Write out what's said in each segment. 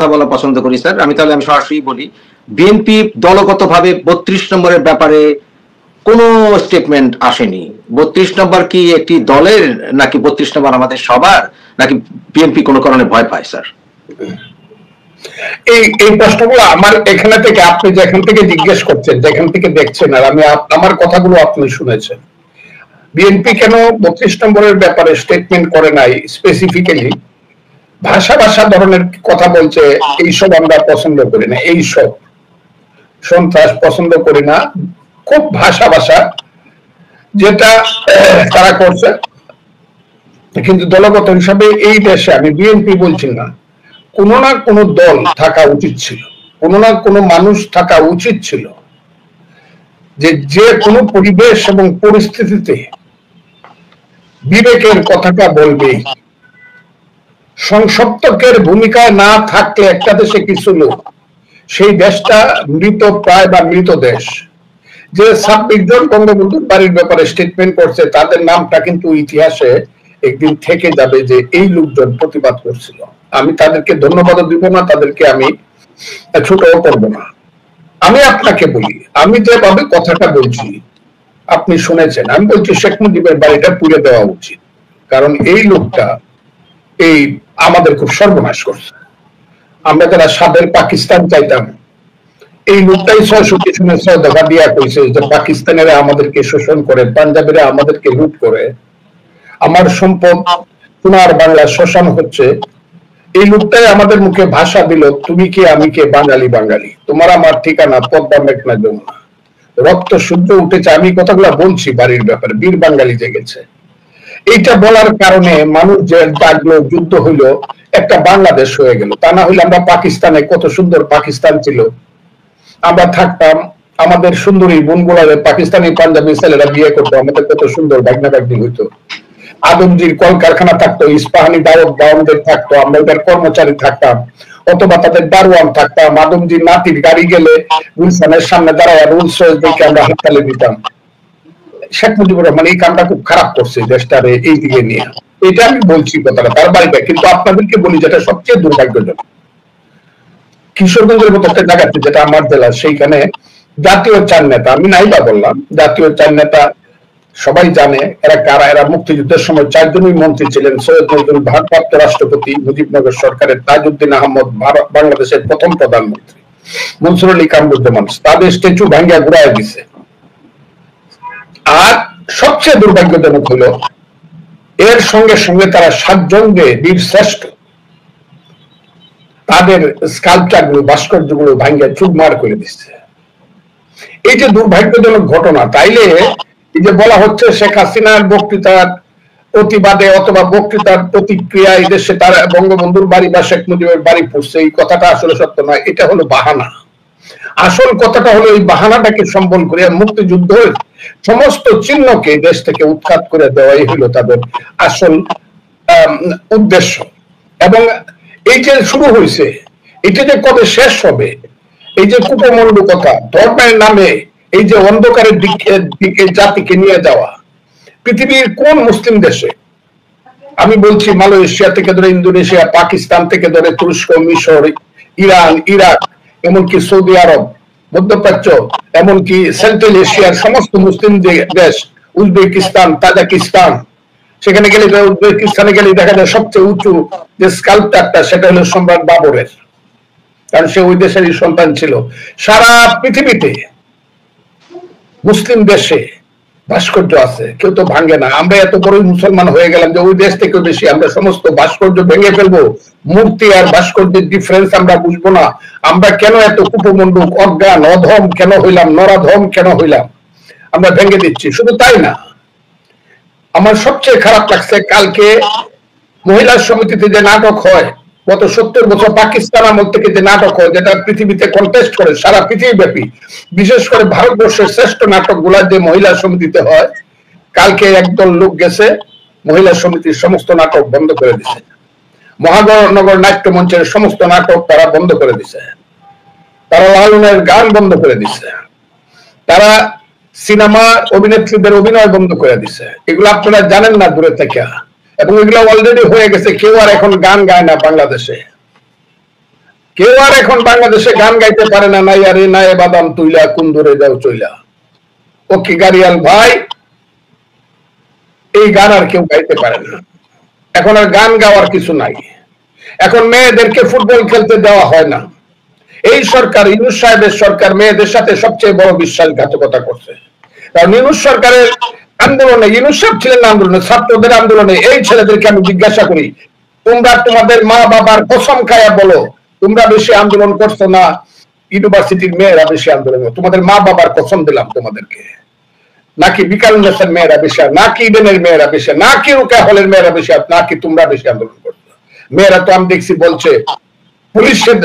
কথা বলা পছন্দ করি স্যার। আমি সরাসরি বলি, বিএনপি দলগতভাবে 32 নম্বরের ব্যাপারে কোনো স্টেটমেন্ট আসেনি। 32 নম্বর কি একটি দলের, নাকি 32 নম্বর আমাদের সবার, নাকি বিএনপি কোনো কারণে ভয় পায় স্যার? এই প্রশ্নগুলো আমার এখানে থেকে, আপনি যেখান থেকে জিজ্ঞেস করছেন, যেখান থেকে দেখছেন, আর আমি আমার কথাগুলো আপনি শুনেছেন। বিএনপি কেন 32 নম্বরের ব্যাপারে স্টেটমেন্ট করে নাই স্পেসিফিক্যালি, ভাষা ধরনের কথা বলছে, এইসব আমরা পছন্দ করি না, এইসব সন্ত্রাস পছন্দ করি না, খুব ভাষা যেটা তারা করছে। কিন্তু দলগত হিসাবে এই দেশে, আমি বিএনপি বলছি না, কোনো না কোনো দল থাকা উচিত ছিল, কোনো না কোনো মানুষ থাকা উচিত ছিল যে কোনো পরিবেশ এবং পরিস্থিতিতে বিবেকের কথাটা বলবেই। সংসপ্তকের ভূমিকায় না থাকলে একটা দেশে কিছু লোক, সেই দেশটা মৃত প্রায় বা মৃত দেশ। যে 26 জন বঙ্গবন্ধুর বাড়ির ব্যাপারে স্টেটমেন্ট করছে, তাদের নামটা কিন্তু ইতিহাসে একদিন থেকে যাবে যে এই লোকজন প্রতিবাদ করছিল। আমি তাদেরকে ধন্যবাদ দিব না, তাদেরকে আমি ছোটও করবো না। আমি আপনাকে বলি, আমি যেভাবে কথাটা বলছি আপনি শুনেছেন, আমি বলছি শেখ মুজিবের বাড়িটা পুড়ে দেওয়া উচিত। কারণ এই লোকটা এই আমাদের খুব সর্বনাশ করছে। আমরা যারা সাবেক পাকিস্তান চাইতাম, এই লোকটাই 600 দফা দিয়া কইছে যে পাকিস্তানেরা আমাদেরকে শোষণ করে, পাঞ্জাবিরা আমাদেরকে লুট করে, আমার সম্পদ সোনার বাংলা শোষণ হচ্ছে। এই লোকটাই আমাদের মুখে ভাষা দিল, তুমি কে আমি কে, বাঙালি বাঙালি, তোমার আমার ঠিকানা পদ্মা মেঘনা যমুনা। রক্ত সূর্য উঠেছে, আমি কথাগুলো বলছি বাড়ির ব্যাপারে, বীর বাঙালি জেগেছে। এইটা বলার কারণে মানুষ যে জাগলো, যুদ্ধ হইলো, একটা বাংলাদেশ হয়ে গেল। তা না হইলে আমরা পাকিস্তানে, কত সুন্দর পাকিস্তান ছিল, আমরা থাকতাম, আমাদের সুন্দরী বোনগুলারে পাকিস্তানি পাঞ্জাবি ছেলেরা বিয়ে করতো, আমাদের কত সুন্দর বাগনা বাগনি হইতো। আদমজির কলকারখানা থাকতো, ইস্পাহানি দাওয়ানদের থাকতো, আমরা ওদের কর্মচারী থাকতাম, অথবা তাদের দারোয়ান থাকতাম। আদমজির নাতির গাড়ি গেলে গুলশানের সামনে দাঁড়ায় রুলস দেখে আমরা হাততালি দিতাম। শেখ মুজিবুর রহমান এই কামটা খুব খারাপ করছে দেশটারে এই দিকে নিয়ে। এটা আমি বলছি কথাটা, তার বাড়িটা। কিন্তু আপনাদেরকে বলি, যেটা সবচেয়ে দুর্ভাগ্যজনক, কিশোরগঞ্জের মতো একটা জায়গাতে, যেটা আমার জেলা, সেইখানে জাতীয় 4 নেতা, আমি নাইবা বললাম, জাতীয় 4 নেতা সবাই জানে এরা কারা। এরা মুক্তিযুদ্ধের সময় 4 জনই মন্ত্রী ছিলেন। সৈয়দ নজরুল ভারপ্রাপ্ত রাষ্ট্রপতি, মুজিবনগর সরকারের তাজউদ্দিন আহমদ বাংলাদেশের প্রথম প্রধানমন্ত্রী, মনসুর আলী কামরুজ্জামান, তাদের স্ট্যাচু ভাঙ্গিয়া ঘুরায় দিছে। আর সবচেয়ে দুর্ভাগ্যজনক হলো, এর সঙ্গে সঙ্গে তারা 7 জন যে বীর শ্রেষ্ঠ, তাদের স্কাল্পচার গুলো, ভাস্কর্য গুলো ভাঙ্গিয়া চুরমার করে দিচ্ছে। এই যে দুর্ভাগ্যজনক ঘটনা, তাইলে এই যে বলা হচ্ছে শেখ হাসিনার বক্তৃতার প্রতিবাদে অথবা বক্তৃতার প্রতিক্রিয়া এই দেশে তারা বঙ্গবন্ধুর বাড়ি বা শেখ মুজিবের বাড়ি পড়ছে, এই কথাটা আসলে সত্য নয়, এটা হলো বাহানা। আসল কথাটা হলো, এই বাহানাটাকে সম্বল করে মুক্তিযুদ্ধের সমস্ত চিহ্নকে দেশ থেকে উৎখাত করে দেওয়াই হলো তাদের আসল উদ্দেশ্য। এবং এই যে শুরু হয়েছে, এটা যে কবে শেষ হবে, এই যে কুপমন্ডু কথা, ধর্মের নামে এই যে অন্ধকারের দিকে জাতিকে নিয়ে যাওয়া, পৃথিবীর কোন মুসলিম দেশে, আমি বলছি মালয়েশিয়া থেকে ধরে ইন্দোনেশিয়া, পাকিস্তান থেকে ধরে তুরস্ক, মিশর, ইরান, ইরাক, এমনকি সৌদি আরব, মধ্যপ্রাচ্য, এমনকি সেন্ট্রাল এশিয়ার সমস্ত মুসলিম দেশ, উজবেকিস্তান, তাজিকিস্তান, সেখানে গেলে, উজবেকিস্তানে গেলে দেখা যায় সবচেয়ে উঁচু যে স্কাল্পচারটা, সেটা হলো সম্রাট বাবরের, কারণ সে ওই দেশেরই সন্তান ছিল। সারা পৃথিবীতে মুসলিম দেশে ভাস্কর্য আছে, কেউ তো ভাঙে না। আমরা এত বড়ই মুসলমান হয়ে গেলাম যে ওই দেশ থেকে বেশি আমরা সমস্ত ভাস্কর্য ভেঙে ফেলবো। মূর্তি আর ভাস্কর্যের ডিফারেন্স আমরা বুঝবো না। আমরা কেন এত কুপমণ্ডুক, অজ্ঞান, অধম কেন হইলাম, নরাধম কেন হইলাম, আমরা ভেঙে দিচ্ছি। শুধু তাই না, আমার সবচেয়ে খারাপ লাগছে, কালকে মহিলা সমিতিতে যে নাটক হয়, গত 70 বছর পাকিস্তান আমল থেকে যে নাটক হয়, যেটা পৃথিবীতে কন্টেস্ট করে সারা পৃথিবী ব্যাপী, বিশেষ করে ভারতবর্ষের শ্রেষ্ঠ নাটক গুলা যে মহিলা সমিতিতে হয়, কালকে একদল লোক গেছে মহিলা সমিতির সমস্ত নাটক বন্ধ করে দিছে। মহানগর নাট্য মঞ্চের সমস্ত নাটক তারা বন্ধ করে দিছে, তারা লালনের গান বন্ধ করে দিছে, তারা সিনেমা অভিনেত্রীদের অভিনয় বন্ধ করে দিছে। এগুলো আপনারা জানেন না দূরে থেকে, এবং এগুলো অলরেডি হয়ে গেছে। কেউ আর এখন গান গায় না বাংলাদেশে। কেউ আর এখন বাংলাদেশে গান গাইতে পারে না, নাই আরে নাই বাদাম তুইলা কুন্দরে যাও চইলা। ও কি গাড়িয়াল ভাই, এই গান আর কেউ গাইতে পারে না। এখন আর গান গাওয়ার কিছু নাই। এখন মেয়েদেরকে ফুটবল খেলতে দেওয়া হয় না। এই সরকার, ইউনূস সাহেবের সরকার মেয়েদের সাথে সবচেয়ে বড় বিশ্বাসঘাতকতা করছে। কারণ ইউনূস সরকারের আন্দোলনে, ইউনূস সাহেব ছিলেন আন্দোলনে, ছাত্রদের আন্দোলনে, এই ছেলেদেরকে আমি জিজ্ঞাসা করি, তোমরা তোমাদের মা বাবার কসম খায়া বলো তোমরা বেশি আন্দোলন করছো না ইউনিভার্সিটির মেয়েরা বেশি আন্দোলন? তোমাদের মা বাবার কসম দিলাম তোমাদেরকে। নাকি বিকারুন্নেসার মেয়েরা বেশি, নাকি ইডেনের মেয়েরা বেশি, নাকি রুকায়া হলের মেয়েরা বেশি, নাকি তোমরা বেশি আন্দোলন করছো? মেয়েরা তো আমি দেখছি বলছে, পুলিশের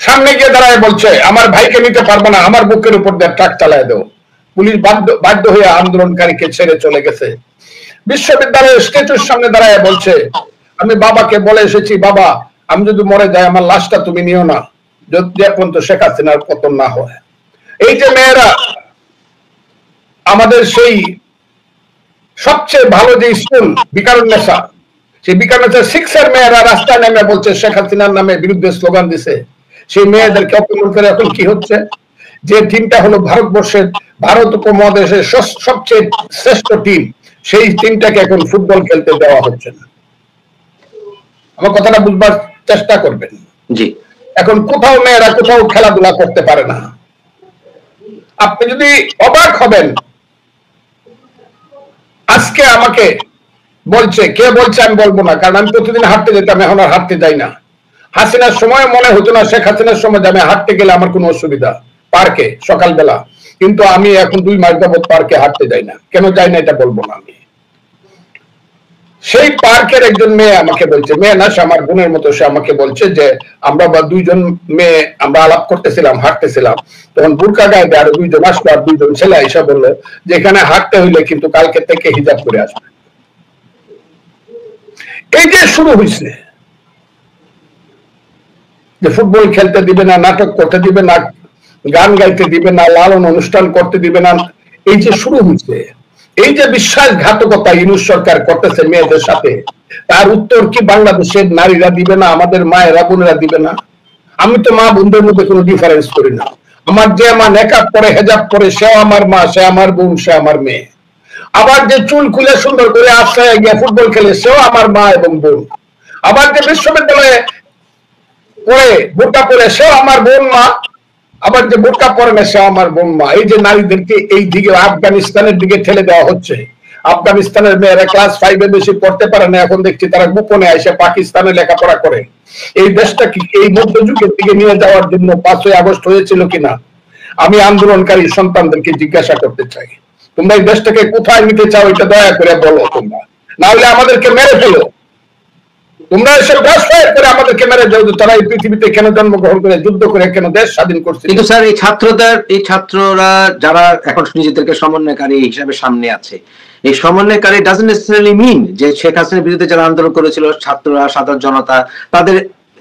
সামনে গিয়ে দাঁড়ায় বলছে আমার ভাইকে নিতে পারবো না, আমার বুকের উপর দিয়ে ট্রাক চালায় দেও। পুলিশ বাধ্য হয়ে আন্দোলনকারীকে ছেড়ে চলে গেছে। বিশ্ববিদ্যালয়ের স্ট্যাচুর সামনে দাঁড়ায় বলছে আমি বাবাকে বলে এসেছি, বাবা আমি যদি মরে যাই আমার লাশটা তুমি নিও না, যে পর্যন্ত শেখ হাসিনার পতন না হয়। এই যে মেয়েরা, আমাদের সেই সবচেয়ে ভালো যে স্কুল বিকারুন্নেসা, সেই বিকারুন্নেসা 6 এর মেয়েরা রাস্তায় নেমে বলছে শেখ হাসিনার নামে বিরুদ্ধে স্লোগান দিছে। সেই মেয়েদেরকে অপমান করে এখন কি হচ্ছে, যে টিমটা হলো ভারতবর্ষের, ভারত উপমহাদেশের সবচেয়ে শ্রেষ্ঠ টিম, সেই টিমটাকে এখন ফুটবল খেলতে দেওয়া হচ্ছে না। আমার কথাটা বুঝবার চেষ্টা করবেন। জি, এখন কোথাও মেয়েরা কোথাও খেলাধুলা করতে পারে না। আপনি যদি অবাক হবেন, আজকে আমাকে বলছে, কে বলছে আমি বলবো না, কারণ আমি প্রতিদিন হাঁটতে যেতাম, এখন আর হাঁটতে যাই না। হাসিনার সময় মনে হতো না, শেখ হাসিনার সময় আমি হাঁটতে গেলে আমার কোনো অসুবিধা, পার্কে সকালবেলা, কিন্তু আমি এখন 2 মাস যাবত পার্কে হাঁটতে যাই না। কেন যাই না এটা বলবো না আমি। সেই পার্কের একজন মেয়ে আমাকে বলছে, মেয়ে না, সে আমার বোনের মতো, সে আমাকে বলছে যে আমরা 2জন মেয়ে আমরা আলাপ করতেছিলাম, হাঁটতেছিলাম, তখন বুরকা গায়ে আরো 2জন আসলো, আর 2জন ছেলে এসে বললো যে এখানে হাঁটতে হইলে কিন্তু কালকে থেকে হিজাব করে আসবে। এই যে শুরু হয়েছে যে ফুটবল খেলতে দিবে না, নাটক করতে দিবে না, গান গাইতে দিবে না, লালন অনুষ্ঠান করতে দিবে না, এই যে শুরু হয়েছে, এই যে বিশ্বাসঘাতকতা ইউনূস সরকার করতেছে মেয়েদের সাথে, তার উত্তর কি বাংলাদেশের নারীরা দিবে না, আমাদের মায়েরা বোনেরা দিবে না? আমি তো মা বোনদের মধ্যে কোনো ডিফারেন্স করি না। আমার যে মা নেকাব পরে, হেজাব পরে, সে আমার মা, সে আমার বোন, সে আমার মেয়ে। আবার যে চুল খুলে সুন্দর করে আশ্রয় গিয়ে ফুটবল খেলে, সেও আমার মা এবং বোন। আবার যে বিশ্ববিদ্যালয়ে পরে বোরকা পরে, সেও আমার বোন মা। আবার যে বোরকা পরে না, সে আমার বোন মা। এই যে নারীদেরকে এই দিকে আফগানিস্তানের দিকে ঠেলে দেওয়া হচ্ছে, আফগানিস্তানের মেয়েরা ক্লাস 5-এ বেশি পড়তে পারে না, এখন দেখছি তারা গোপনে এসে পাকিস্তানে লেখাপড়া করে। এই দেশটা কি এই মধ্যযুগের দিকে নিয়ে যাওয়ার জন্য 5ই আগস্ট হয়েছিল কিনা আমি আন্দোলনকারী সন্তানদেরকে জিজ্ঞাসা করতে চাই। তোমরা এই দেশটাকে কোথায় নিতে চাও এটা দয়া করে বলো তোমরা, না হলে আমাদেরকে মেরে ফেলো। তোমরা এসে ব্যাসফায়ার করে আমাদেরকে মেরে যাও, তারা এই পৃথিবীতে কেন জন্মগ্রহণ করে, যুদ্ধ করে কেন দেশ স্বাধীন করছে। কিন্তু স্যার এই ছাত্ররা যারা এখন নিজেদেরকে সমন্বয়কারী হিসাবে সামনে আছে, এই সমন্বয়কারী ডাজন্ট নেসেসারিলি মিন যে শেখ হাসিনার বিরুদ্ধে যারা আন্দোলন করেছিল, ছাত্ররা, সাধারণ জনতা,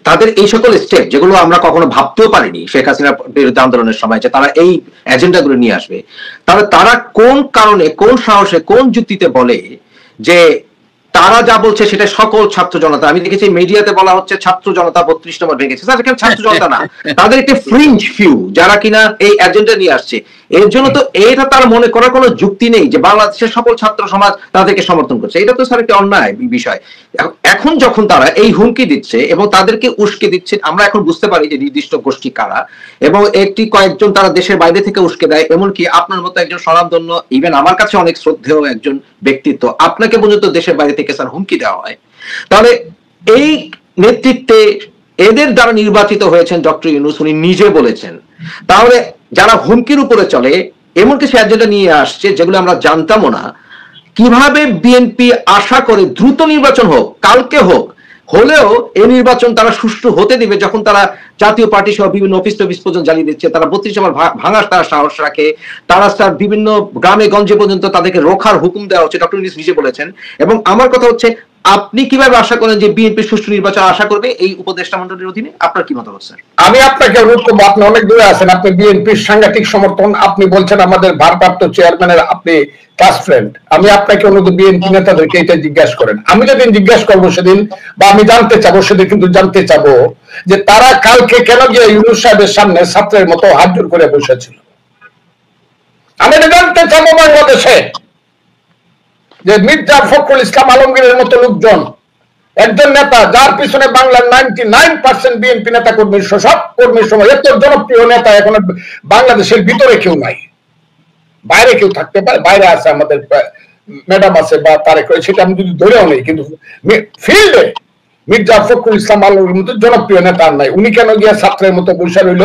তাদের এই সকল স্টেপ যেগুলো আমরা কখনো ভাবতেও পারিনি শেখ হাসিনার বিরুদ্ধে আন্দোলনের সময়, যে তারা এই এজেন্ডাগুলো নিয়ে আসবে, তারা কোন কারণে, কোন সাহসে, কোন যুক্তিতে বলে যে তারা যা বলছে সেটা সকল ছাত্র জনতা? আমি দেখেছি মিডিয়াতে বলা হচ্ছে ছাত্র জনতা 32 নম্বর ভেঙেছে। স্যার, এখানে ছাত্র জনতা না, তাদের একটি ফ্রিঞ্জ ফিউ যারা কিনা এই এজেন্ডা নিয়ে আসছে। এর জন্য তো এটা তার মনে করার কোনো যুক্তি নেই যে বাংলাদেশের সকল ছাত্র সমাজ তাদেরকে সমর্থন করছে। এটা তো স্যার একটি অন্যায় বিষয়। এখন যখন তারা এই হুমকি দিচ্ছে এবং তাদেরকে উস্কে দিচ্ছে, আমরা এখন বুঝতে পারি যে নির্দিষ্ট গোষ্ঠী কারা, এবং কয়েকজন তারা দেশের বাইরে থেকে উস্কে দেয়। এমনকি আপনার মতো একজন স্বনামধন্য, ইভেন আমার কাছে অনেক শ্রদ্ধেয় একজন ব্যক্তিত্ব, আপনাকে পর্যন্ত দেশের বাইরে থেকে স্যার হুমকি দেওয়া হয়। তাহলে এই নেতৃত্বে এদের দ্বারা নির্বাচিত হয়েছেন ডক্টর ইউনূস, উনি নিজে বলেছেন। তাহলে যারা হুমকির উপরে চলে, এমন কিছু এজেন্ডা নিয়ে আসছে যেগুলো আমরা জানতামও না, কিভাবে বিএনপি আশা করে দ্রুত নির্বাচন হোক, কালকে হোক, হলেও এই নির্বাচন তারা সুষ্ঠু হতে দিবে যখন তারা জাতীয় পার্টি সহ বিভিন্ন অফিস পর্যন্ত জ্বালিয়ে দিচ্ছে, তারা 32 নম্বর ভাঙার তারা সাহস রাখে, তারা স্যার বিভিন্ন গ্রামে গঞ্জে পর্যন্ত তাদেরকে রোখার হুকুম দেওয়া হচ্ছে, ডক্টর ইউনূস নিজে বলেছেন। এবং আমার কথা হচ্ছে আপনি কিভাবে আশা করেন যে বিএনপি সুষ্ঠু নির্বাচন আশা করবে এই উপদেষ্টা মণ্ডলীর অধীনে? আপনার কি মতামত স্যার? আমি আপনাকে অনুরোধ করবো, আপনি অনেক দূরে আছেন, আপনি বিএনপির সাংঘাতিক সমর্থন, আপনি বলছেন আমাদের ভারপ্রাপ্ত চেয়ারম্যানের আপনি ক্লাস ফ্রেন্ড, আমি আপনাকে অনুরোধ বিএনপি নেতাদেরকে এটা জিজ্ঞাসা করেন। আমি যেদিন জিজ্ঞাসা করবো সেদিন, বা আমি জানতে চাবো সেদিন, কিন্তু জানতে চাবো যে তারা কালকে কেন গিয়ে ইউনূস সাহেবের সামনে ছাত্রের মতো হাত জোর করে বসেছিল। আমি এটা জানতে চাবো বাংলাদেশে যে মির্জা ফখরুল ইসলাম আলমগীরের মতো লোকজন, একজন নেতা যার পিছনে বাংলার 99% বিএনপি নেতা কর্মীর, সব কর্মীর সময় এত জনপ্রিয় নেতা এখন বাংলাদেশের ভিতরে কেউ নাই, বাইরে কেউ থাকতে পারে, বাইরে আছে আমাদের ম্যাডাম আছে বা তারেক, সেটা আমি যদি ধরেও নেই, কিন্তু ফিল্ডে মির্জা ফখরুল ইসলাম আলমগীরের মতো জনপ্রিয় নেতা আর নাই। উনি কেন গিয়ে ছাত্রের মতো বৈশা রইল?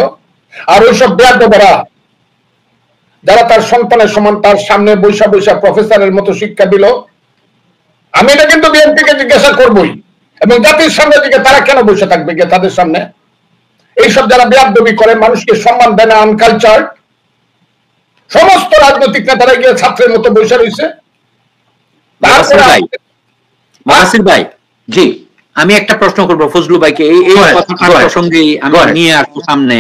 আর ওইসব বেয়াদবেরা যারা তার সন্তানের সমান তার সামনে বৈশা বৈশা প্রফেসরের মতো শিক্ষা দিল, আমি এটা কিন্তু বিএনপিকে জিজ্ঞাসা করবই, এবং জাতির সামনে দিকে তারা কেন বসে থাকবে গিয়ে তাদের সামনে? এইসব যারা বেয়াদবি করে, মানুষকে সম্মান দেয় না, আনকালচার, সমস্ত রাজনৈতিক নেতারা গিয়ে ছাত্রের মতো বসে রয়েছে। মাসির ভাই, জি, আমি একটা প্রশ্ন করবো ফজলু ভাইকে এই কথাটার প্রসঙ্গে আমি নিয়ে আসবো সামনে।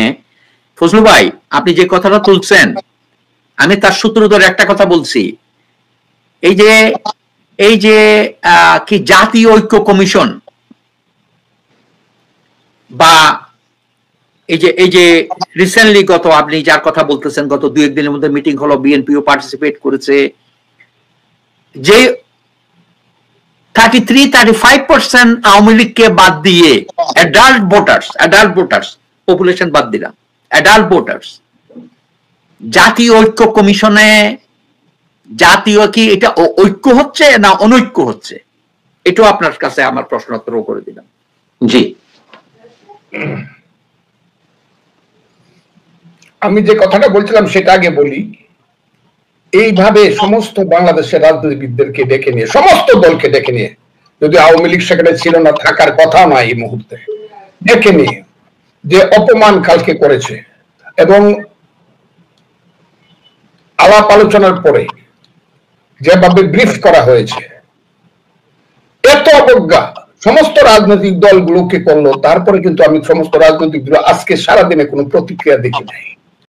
ফজলু ভাই, আপনি যে কথাটা তুলছেন, আমি তার সূত্র ধরে একটা কথা বলছি। এই যে কি জাতীয় ঐক্য কমিশন বা এই যে রিসেন্টলি আপনি যার কথা বলতেছেন, গত 2-1 দিনের মধ্যে মিটিং হলো, বিএনপিও পার্টিসিপেট করেছে, যে 33-35% আওয়ামী লীগকে বাদ দিয়ে অ্যাডাল্ট ভোটার্স পপুলেশন বাদ দিলাম, অ্যাডাল্ট ভোটার্স জাতীয় ঐক্য কমিশনে, জাতীয় কি এটা ঐক্য হচ্ছে না অনৈক্য হচ্ছে? এটাও আপনার কাছে আমার প্রশ্নোত্তর করে দিলাম। জি, আমি যে কথাটা বলছিলাম সেটা আগে বলি। এইভাবে সমস্ত বাংলাদেশের রাজনীতিবিদদেরকে ডেকে নিয়ে, সমস্ত দলকে ডেকে নিয়ে, যদি আওয়ামী লীগ সেখানে ছিল না, থাকার কথা নয় এই মুহূর্তে, ডেকে নিয়ে যে অপমান কালকে করেছে, এবং আলাপ আলোচনার পরে যেভাবে ব্রিফ করা হয়েছে, এত অবজ্ঞা সমস্ত রাজনৈতিক দলগুলোকে করলো, তারপরে কিন্তু আমি সমস্ত রাজনৈতিক দল আজকে সারাদিনে কোনো প্রতিক্রিয়া দেখি নাই।